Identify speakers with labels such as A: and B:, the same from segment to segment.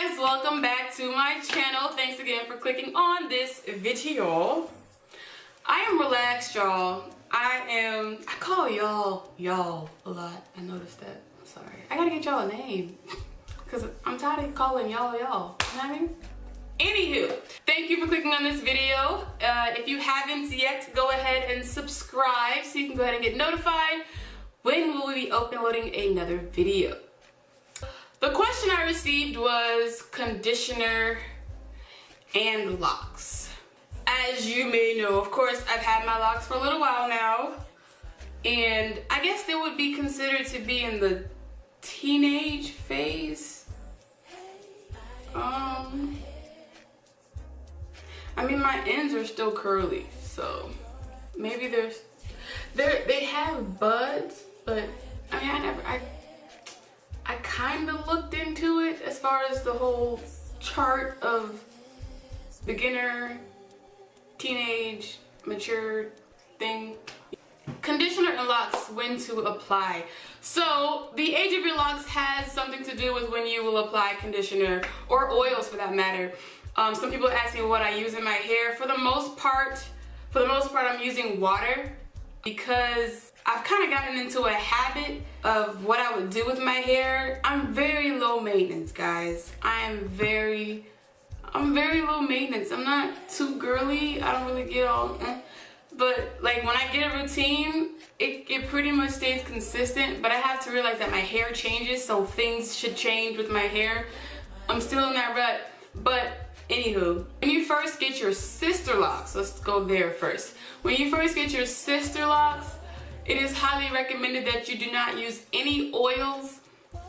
A: guys, welcome back to my channel. Thanks again for clicking on this video. I am relaxed, y'all. I call y'all a lot. I noticed that. I'm sorry. I gotta get y'all a name because I'm tired of calling y'all. You know what I mean? Anywho, thank you for clicking on this video. If you haven't yet, go ahead and subscribe so you can go ahead and get notified when we'll be uploading another video. The question I received was conditioner and locks. As you may know, of course, I've had my locks for a little while now, and I guess they would be considered to be in the teenage phase. I mean, my ends are still curly, so maybe they have buds, but I mean, I kind of looked into it as far as the whole chart of beginner, teenage, mature thing. Conditioner and locks, when to apply. So the age of your locks has something to do with when you will apply conditioner or oils for that matter. Some people ask me what I use in my hair. For the most part, I'm using water because I've kind of gotten into a habit of what I would do with my hair. I'm very low maintenance, guys. I'm very low maintenance. I'm not too girly. I don't really get all but like when I get a routine, it pretty much stays consistent, but I have to realize that my hair changes, so things should change with my hair. I'm still in that rut. But anywho, when you first get your Sisterlocks, let's go there first. When you first get your Sisterlocks, it is highly recommended that you do not use any oils,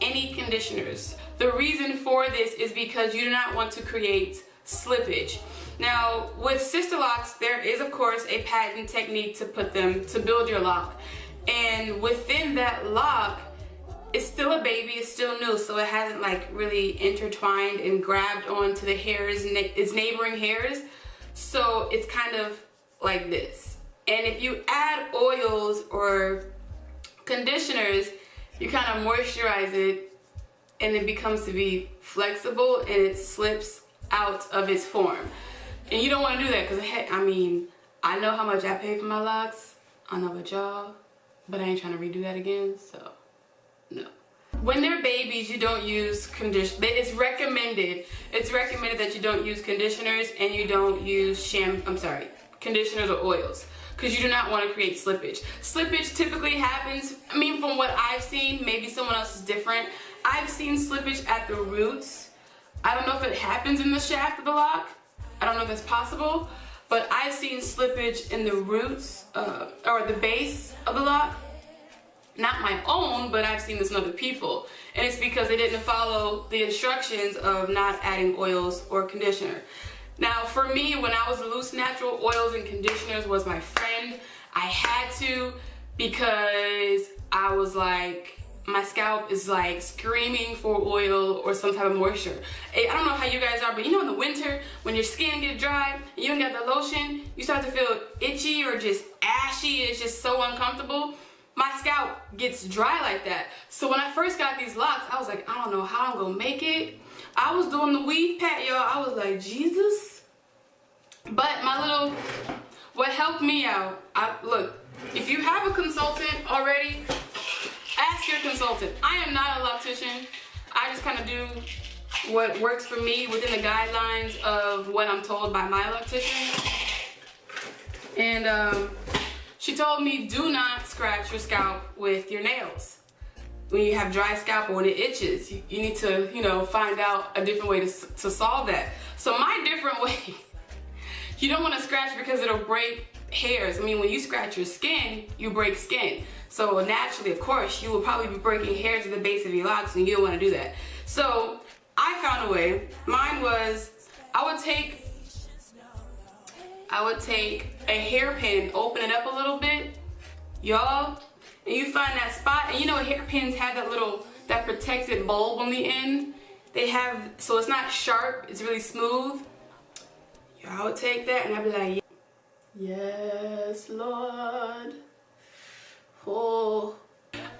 A: any conditioners. The reason for this is because you do not want to create slippage. Now, with Sisterlocks, there is of course a patent technique to build your lock. And within that lock, it's still a baby, it's still new, so it hasn't like really intertwined and grabbed onto the hairs, its neighboring hairs. So it's kind of like this. And if you add oils or conditioners, you kind of moisturize it and it becomes to be flexible and it slips out of its form. And you don't want to do that because, I mean, I know how much I pay for my locks. I know about y'all, but I ain't trying to redo that again, so no. When they're babies, you don't use conditioner. It's recommended that you don't use conditioners and you don't use conditioners or oils, because you do not want to create slippage. Slippage typically happens, I mean, from what I've seen, maybe someone else is different. I've seen slippage at the roots. I don't know if it happens in the shaft of the lock. I don't know if that's possible, but I've seen slippage in the roots or the base of the lock. Not my own, but I've seen this in other people. And it's because they didn't follow the instructions of not adding oils or conditioner. Now, for me, when I was loose, natural oils and conditioners was my friend. I had to, because I was like, my scalp is like screaming for oil or some type of moisture. I don't know how you guys are, but you know in the winter, when your skin gets dry, and you don't get the lotion, you start to feel itchy or just ashy. It's just so uncomfortable. My scalp gets dry like that. So when I first got these locks, I was like, I don't know how I'm gonna make it. I was doing the weave pat, y'all. I was like, Jesus. But what helped me out, look, if you have a consultant already, ask your consultant. I am not a loctician. I just kind of do what works for me within the guidelines of what I'm told by my loctician. And she told me, do not scratch your scalp with your nails. When you have dry scalp or when it itches, you need to, find out a different way to solve that. So my different way, you don't want to scratch because it'll break hairs. I mean, when you scratch your skin, you break skin. So naturally, of course, you will probably be breaking hairs at the base of your locks, and you don't want to do that. So I found a way. Mine was, I would take a hairpin, open it up a little bit, y'all, and you find that spot. And you know, hairpins have that protected bulb on the end. So it's not sharp, it's really smooth. Y'all would take that and I'd be like, yes, Lord. Oh,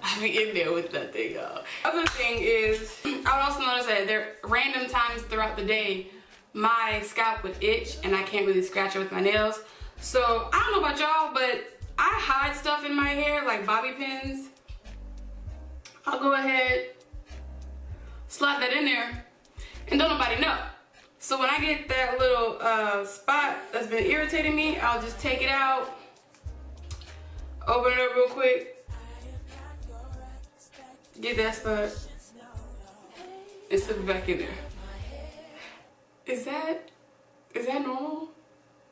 A: I I be in there with that thing, y'all. Other thing is, I would also notice that there are random times throughout the day my scalp would itch and I can't really scratch it with my nails. So I don't know about y'all, but I hide stuff in my hair like bobby pins. I'll go ahead, slide that in there, and don't nobody know. So when I get that little spot that's been irritating me, I'll just take it out, open it up real quick, get that spot, and slip it back in there. Is that normal?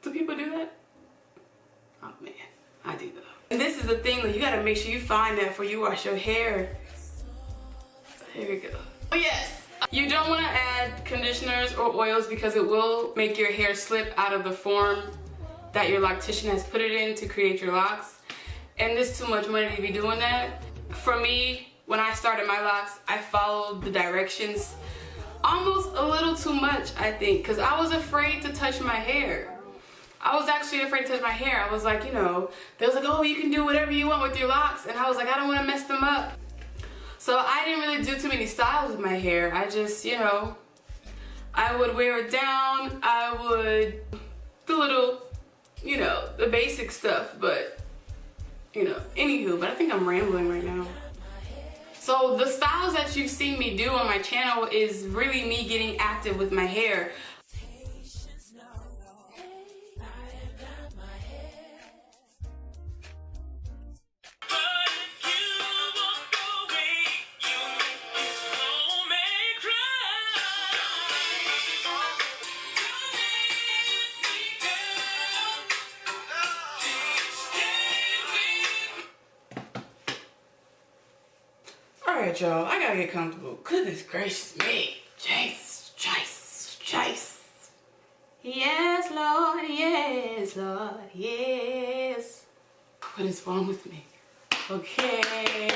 A: Do people do that? Oh man, I do though. And this is the thing, you gotta make sure you find that before you wash your hair. Here we go. Oh yes, you don't wanna add conditioners or oils because it will make your hair slip out of the form that your loctician has put it in to create your locks. And it's too much money to be doing that. For me, when I started my locks, I followed the directions almost a little too much, I think, because I was afraid to touch my hair. I was actually afraid to touch my hair. I was like, you know, they was like, oh, you can do whatever you want with your locks. And I was like, I don't want to mess them up. So I didn't really do too many styles with my hair. I just, you know, I would wear it down. I would do little, you know, the basic stuff. But, you know, anywho, but I think I'm rambling right now. So the styles that you've seen me do on my channel is really me getting active with my hair. Alright, y'all, I gotta get comfortable. Goodness gracious me. Jesus, Jesus, Jesus. Yes, Lord, yes, Lord, yes. What is wrong with me? Okay.